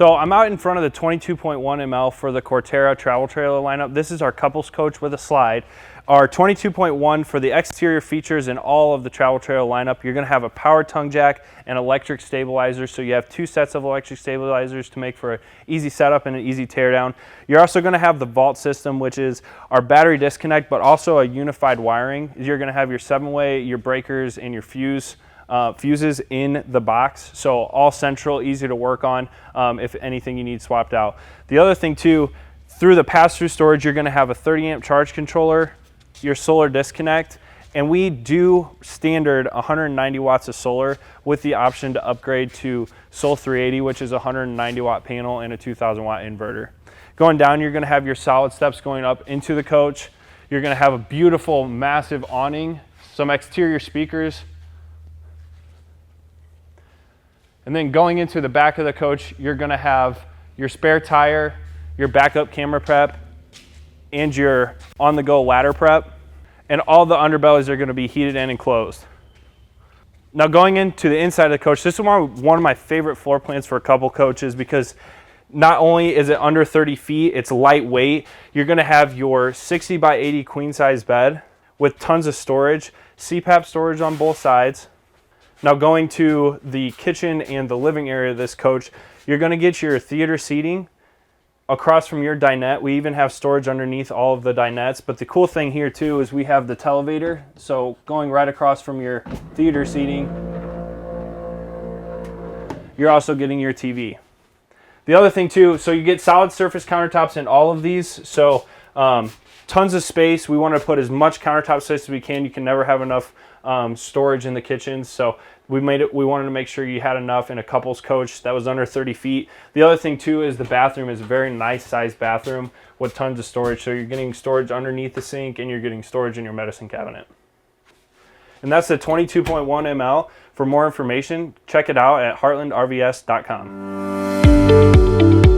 So I'm out in front of the 22.1ML for the Corterra travel trailer lineup. This is our couples coach with a slide. Our 22.1 for the exterior features in all of the travel trailer lineup. You're going to have a power tongue jack and electric stabilizer. So you have two sets of electric stabilizers to make for an easy setup and an easy teardown. You're also going to have the vault system, which is our battery disconnect, but also a unified wiring. You're going to have your 7-way, your breakers, and your fuses in the box, so all central, easy to work on if anything you need swapped out. The other thing too, through the pass-through storage, you're going to have a 30 amp charge controller, your solar disconnect, and we do standard 190 watts of solar with the option to upgrade to Sol 380, which is a 190 watt panel and a 2000 watt inverter. Going down, you're going to have your solid steps going up into the coach. You're going to have a beautiful, massive awning, some exterior speakers. And then going into the back of the coach, you're going to have your spare tire, your backup camera prep, and your on-the-go ladder prep. And all the underbellies are going to be heated and enclosed. Now going into the inside of the coach, this is one of my favorite floor plans for a couple coaches because not only is it under 30 feet, it's lightweight. You're going to have your 60 by 80 queen size bed with tons of storage, CPAP storage on both sides. Now going to the kitchen and the living area of this coach, you're going to get your theater seating across from your dinette. We even have storage underneath all of the dinettes, but the cool thing here too is we have the televator. So going right across from your theater seating, you're also getting your TV. The other thing too, so you get solid surface countertops in all of these. So tons of space. We want to put as much countertop space as we can. You can never have enough storage in the kitchens, so we wanted to make sure you had enough in a couples coach that was under 30 feet. The other thing too is the bathroom is a very nice sized bathroom with tons of storage, so you're getting storage underneath the sink and you're getting storage in your medicine cabinet. And that's the 22.1ML. For more information, check it out at heartlandrvs.com.